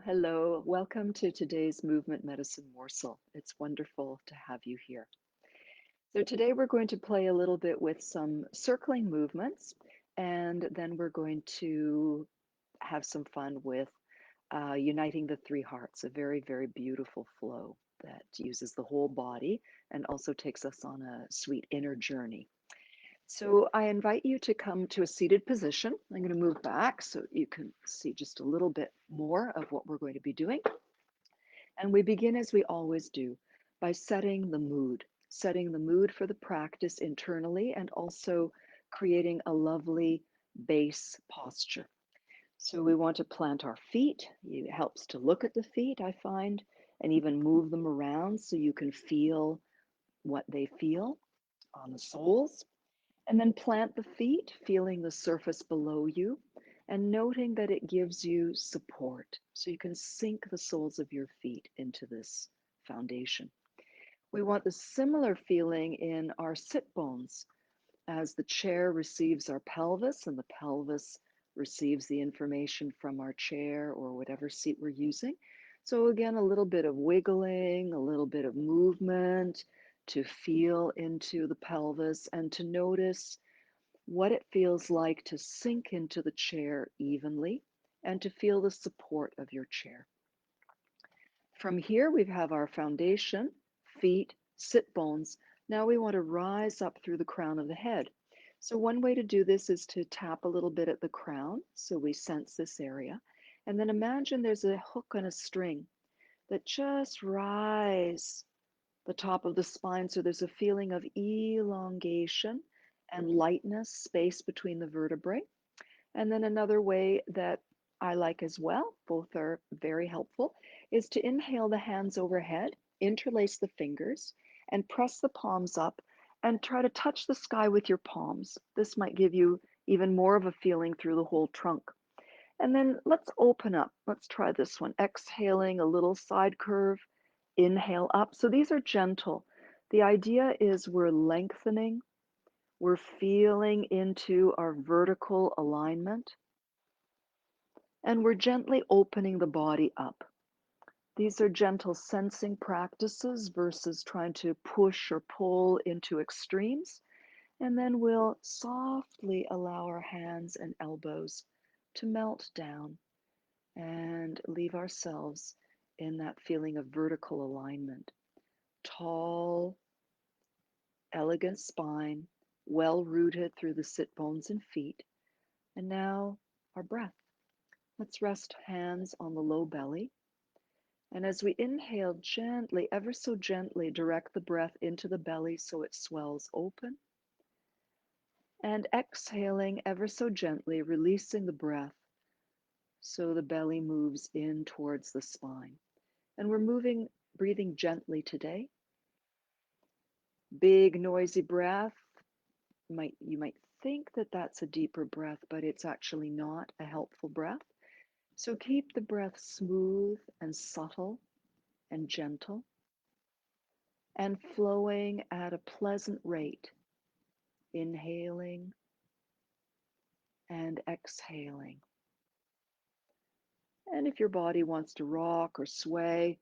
hello. Welcome to today's Movement Medicine Morsel. It's wonderful to have you here. So today we're going to play a little bit with some circling movements, and then we're going to have some fun with uniting the three hearts, a very, very beautiful flow that uses the whole body and also takes us on a sweet inner journey. So I invite you to come to a seated position. I'm going to move back so you can see just a little bit more of what we're going to be doing. And we begin as we always do by setting the mood for the practice internally and also creating a lovely base posture. So we want to plant our feet. It helps to look at the feet, I find, and even move them around so you can feel what they feel on the soles. And then plant the feet, feeling the surface below you and noting that it gives you support. So you can sink the soles of your feet into this foundation. We want the similar feeling in our sit bones as the chair receives our pelvis and the pelvis receives the information from our chair or whatever seat we're using. So, again, a little bit of wiggling, a little bit of movement to feel into the pelvis and to notice what it feels like to sink into the chair evenly and to feel the support of your chair. From here, we have our foundation, feet, sit bones. Now we want to rise up through the crown of the head. So one way to do this is to tap a little bit at the crown so we sense this area. And then imagine there's a hook on a string that just rise the top of the spine so there's a feeling of elongation and lightness, space between the vertebrae. And then another way that I like as well, both are very helpful, is to inhale the hands overhead, interlace the fingers, and press the palms up and try to touch the sky with your palms. This might give you even more of a feeling through the whole trunk. And then let's open up. Let's try this one. Exhaling a little side curve, inhale up. So these are gentle. The idea is we're lengthening, we're feeling into our vertical alignment, and we're gently opening the body up. These are gentle sensing practices versus trying to push or pull into extremes. And then we'll softly allow our hands and elbows to melt down and leave ourselves in that feeling of vertical alignment. Tall, elegant spine, well rooted through the sit bones and feet. And now our breath. Let's rest hands on the low belly. And as we inhale gently, ever so gently, direct the breath into the belly so it swells open. And exhaling ever so gently, releasing the breath so the belly moves in towards the spine. And we're breathing gently today. Big, noisy breath. You might think that that's a deeper breath, but it's actually not a helpful breath. So keep the breath smooth and subtle and gentle and flowing at a pleasant rate, inhaling and exhaling. And if your body wants to rock or sway,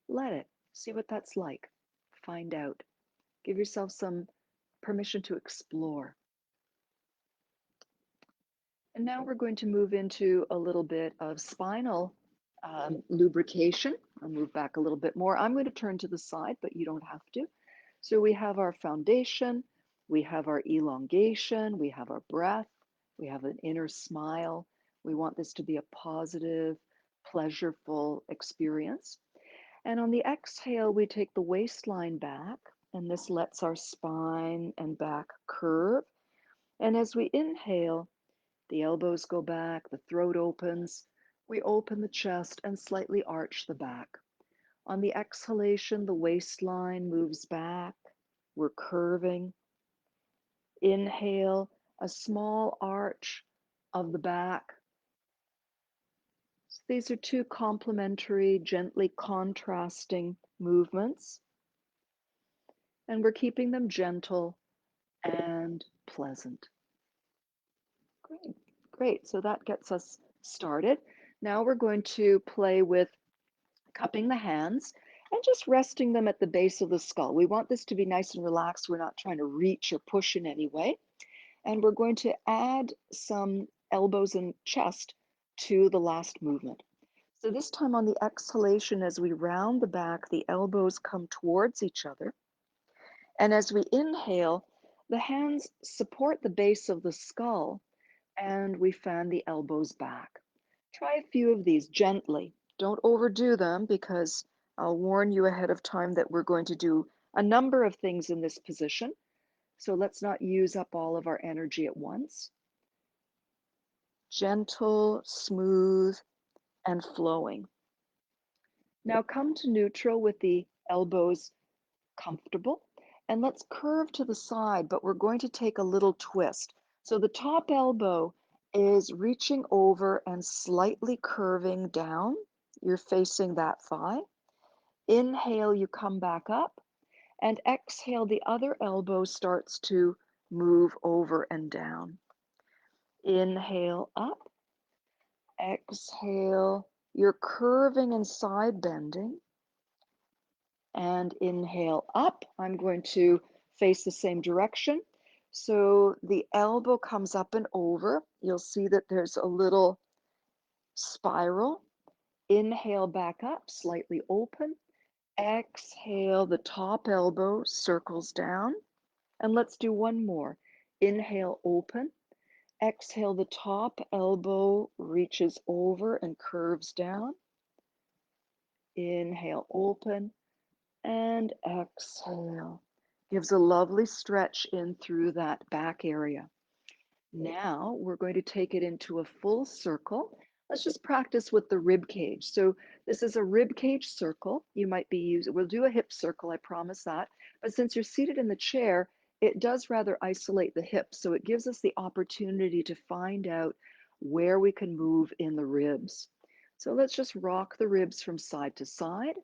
let it. See what that's like. Find out. Give yourself some permission to explore. And now we're going to move into a little bit of spinal lubrication. I'll move back a little bit more. I'm going to turn to the side, but you don't have to. So we have our foundation, we have our elongation, we have our breath, we have an inner smile. We want this to be a positive, pleasureful experience. And on the exhale, we take the waistline back, and this lets our spine and back curve. And as we inhale, the elbows go back, the throat opens. We open the chest and slightly arch the back. On the exhalation, the waistline moves back. We're curving. Inhale, a small arch of the back. So these are two complementary, gently contrasting movements. And we're keeping them gentle and pleasant. Great, great. So that gets us started. Now we're going to play with cupping the hands and just resting them at the base of the skull. We want this to be nice and relaxed. We're not trying to reach or push in any way. And we're going to add some elbows and chest to the last movement. So this time on the exhalation, as we round the back, the elbows come towards each other. And as we inhale, the hands support the base of the skull and we fan the elbows back. Try a few of these gently. Don't overdo them because I'll warn you ahead of time that we're going to do a number of things in this position. So let's not use up all of our energy at once. Gentle, smooth, and flowing. Now come to neutral with the elbows comfortable. And let's curve to the side, but we're going to take a little twist. So the top elbow is reaching over and slightly curving down. You're facing that thigh. Inhale, you come back up. And exhale, the other elbow starts to move over and down. Inhale, up. Exhale, you're curving and side bending. And inhale up. I'm going to face the same direction. So the elbow comes up and over. You'll see that there's a little spiral. Inhale back up, slightly open. Exhale, the top elbow circles down. And let's do one more. Inhale, open. Exhale, the top elbow reaches over and curves down. Inhale, open. And exhale. Gives a lovely stretch in through that back area. Now we're going to take it into a full circle. Let's just practice with the rib cage. So this is a rib cage circle. You might be using, we'll do a hip circle, I promise that. But since you're seated in the chair, it does rather isolate the hips. So it gives us the opportunity to find out where we can move in the ribs. So let's just rock the ribs from side to side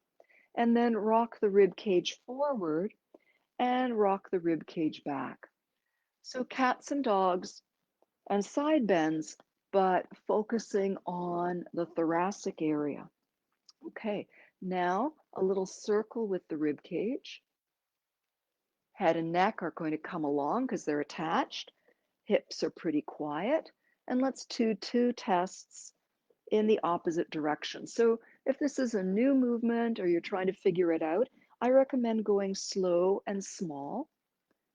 and then rock the rib cage forward and rock the rib cage back. So cats and dogs and side bends, but focusing on the thoracic area. Okay, now a little circle with the rib cage. Head and neck are going to come along because they're attached. Hips are pretty quiet. And let's do two tests in the opposite direction. So if this is a new movement or you're trying to figure it out, I recommend going slow and small.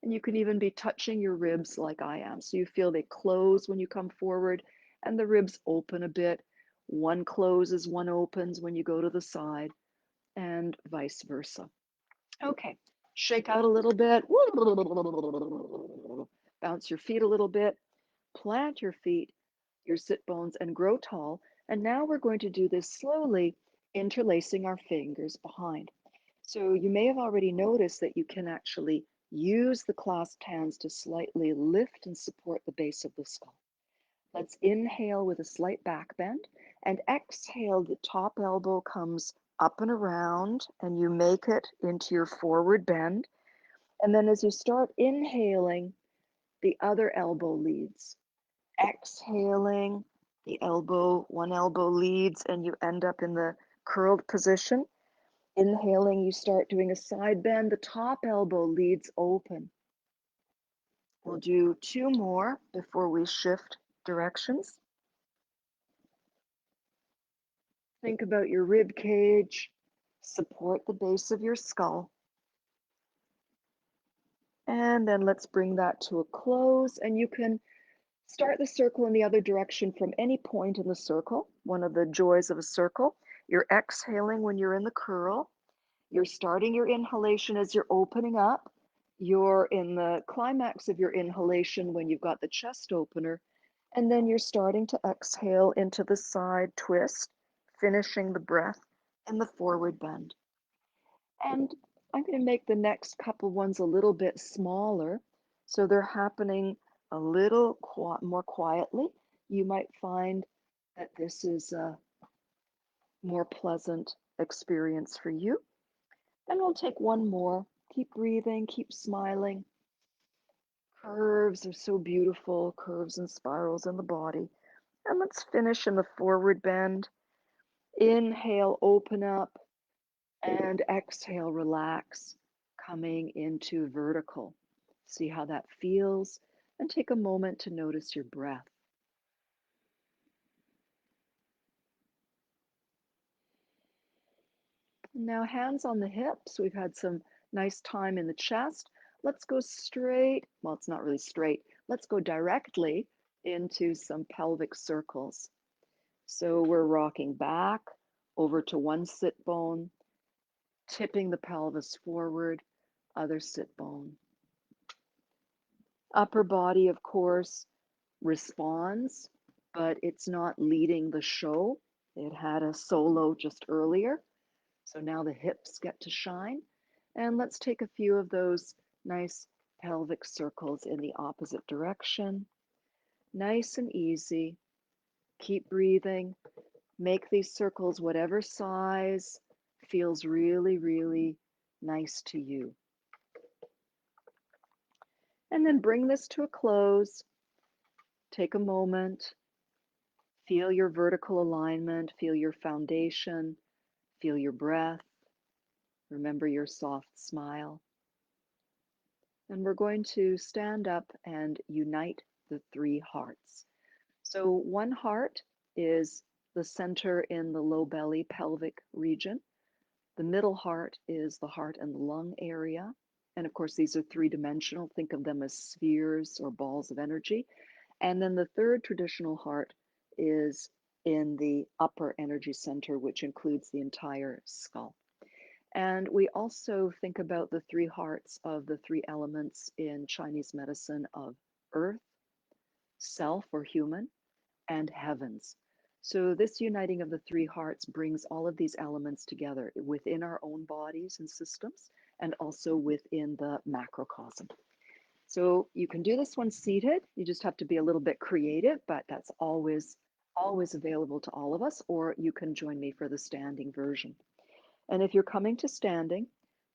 And you can even be touching your ribs like I am. So you feel they close when you come forward and the ribs open a bit. One closes, one opens when you go to the side and vice versa. Okay, shake out a little bit. Bounce your feet a little bit. Plant your feet, your sit bones, and grow tall. And now we're going to do this slowly, interlacing our fingers behind. So you may have already noticed that you can actually use the clasped hands to slightly lift and support the base of the skull. Let's inhale with a slight back bend and exhale. The top elbow comes up and around and you make it into your forward bend. And then as you start inhaling, the other elbow leads. Exhaling, the elbow, one elbow leads and you end up in the curled position. Inhaling, you start doing a side bend. The top elbow leads open. We'll do two more before we shift directions. Think about your rib cage. Support the base of your skull. And then let's bring that to a close. And you can start the circle in the other direction from any point in the circle. One of the joys of a circle. You're exhaling when you're in the curl. You're starting your inhalation as you're opening up. You're in the climax of your inhalation when you've got the chest opener. And then you're starting to exhale into the side twist, finishing the breath in the forward bend. And I'm going to make the next couple ones a little bit smaller so they're happening a little more quietly. You might find that this is a more pleasant experience for you. And we'll take one more. Keep breathing, keep smiling. Curves are so beautiful, curves and spirals in the body. And let's finish in the forward bend. Inhale, open up, and exhale, relax, coming into vertical. See how that feels, and take a moment to notice your breath. Now, hands on the hips. We've had some nice time in the chest. Let's go straight. Well, it's not really straight. Let's go directly into some pelvic circles. So we're rocking back over to one sit bone, tipping the pelvis forward, other sit bone. Upper body, of course, responds, but it's not leading the show. It had a solo just earlier. So now the hips get to shine. And let's take a few of those nice pelvic circles in the opposite direction. Nice and easy. Keep breathing. Make these circles whatever size feels really, really nice to you. And then bring this to a close. Take a moment. Feel your vertical alignment. Feel your foundation. Feel your breath. Remember your soft smile. And we're going to stand up and unite the three hearts. So one heart is the center in the low belly pelvic region. The middle heart is the heart and the lung area. And of course, these are three-dimensional. Think of them as spheres or balls of energy. And then the third traditional heart is in the upper energy center, which includes the entire skull. And we also think about the three hearts of the three elements in Chinese medicine of earth, self or human, and heavens. So, this uniting of the three hearts brings all of these elements together within our own bodies and systems, and also within the macrocosm. So, you can do this one seated. You just have to be a little bit creative, but that's always available to all of us, or you can join me for the standing version. And if you're coming to standing,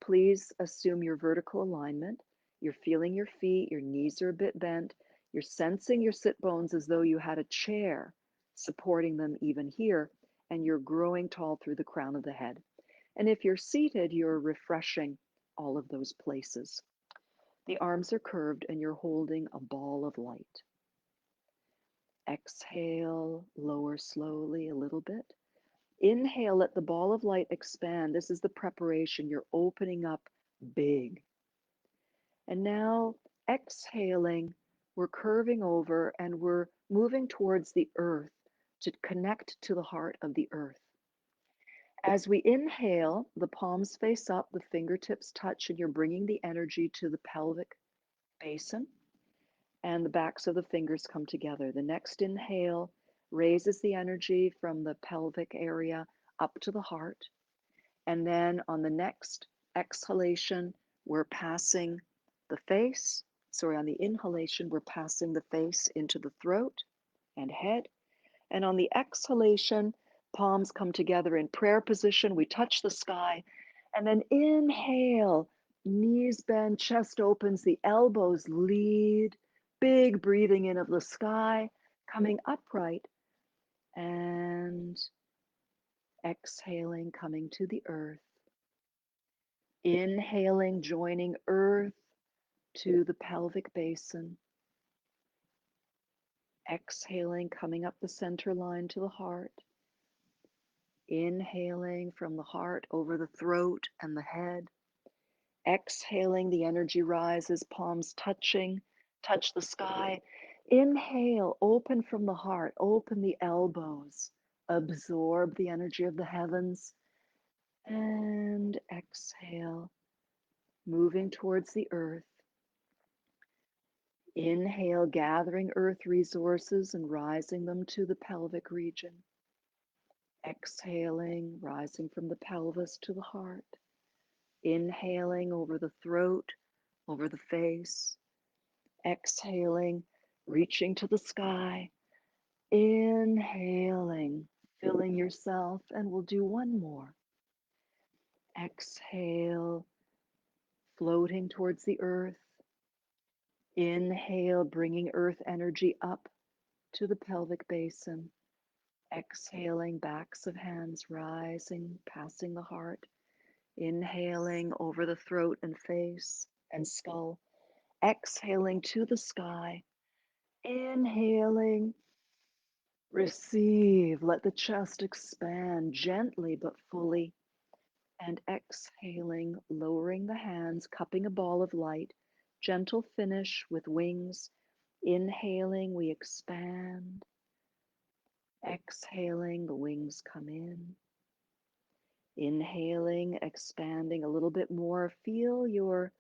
please assume your vertical alignment. You're feeling your feet, your knees are a bit bent. You're sensing your sit bones as though you had a chair supporting them even here, and you're growing tall through the crown of the head. And if you're seated, you're refreshing all of those places. The arms are curved and you're holding a ball of light. Exhale, lower slowly a little bit. Inhale, let the ball of light expand. This is the preparation. You're opening up big. And now, exhaling, we're curving over and we're moving towards the earth to connect to the heart of the earth. As we inhale, the palms face up, the fingertips touch, and you're bringing the energy to the pelvic basin, and the backs of the fingers come together. The next inhale raises the energy from the pelvic area up to the heart. And then on the next exhalation, we're passing the face. Sorry, on the inhalation, we're passing the face into the throat and head. And on the exhalation, palms come together in prayer position. We touch the sky. And then inhale, knees bend, chest opens, the elbows lead. Big breathing in of the sky, coming upright. And exhaling, coming to the earth. Inhaling, joining earth to the pelvic basin. Exhaling, coming up the center line to the heart. Inhaling from the heart over the throat and the head. Exhaling, the energy rises, palms touching, touch the sky. Inhale, open from the heart, open the elbows, absorb the energy of the heavens. And exhale, moving towards the earth. Inhale, gathering earth resources and rising them to the pelvic region. Exhaling, rising from the pelvis to the heart. Inhaling over the throat, over the face. Exhaling, reaching to the sky. Inhaling, filling yourself, and we'll do one more. Exhale, floating towards the earth. Inhale, bringing earth energy up to the pelvic basin. Exhaling, backs of hands rising, passing the heart. Inhaling over the throat and face and skull. Exhaling to the sky. Inhaling, receive, let the chest expand gently but fully. And exhaling, lowering the hands, cupping a ball of light. Gentle finish with wings. Inhaling, we expand. Exhaling, the wings come in. Inhaling, expanding a little bit more. Feel your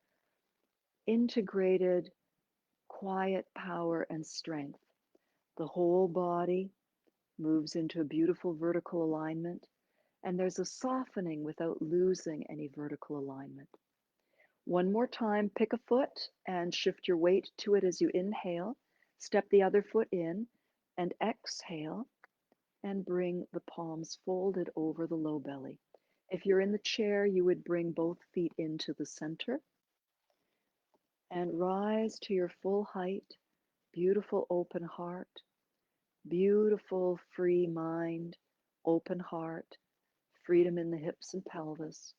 integrated quiet power and strength. The whole body moves into a beautiful vertical alignment, and there's a softening without losing any vertical alignment. One more time, pick a foot and shift your weight to it as you inhale. Step the other foot in and exhale and bring the palms folded over the low belly. If you're in the chair, you would bring both feet into the center and rise to your full height. Beautiful open heart, beautiful free mind, open heart, freedom in the hips and pelvis,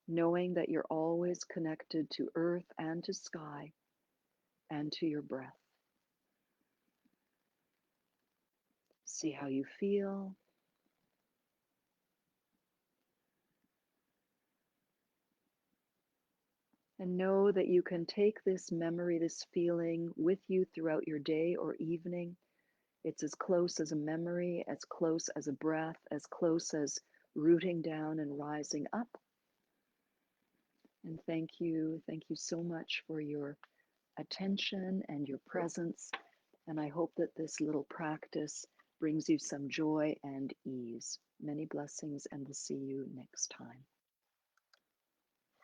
knowing that you're always connected to earth and to sky and to your breath. See how you feel. And know that you can take this memory, this feeling with you throughout your day or evening. It's as close as a memory, as close as a breath, as close as rooting down and rising up. And thank you so much for your attention and your presence. And I hope that this little practice brings you some joy and ease. Many blessings, and we'll see you next time.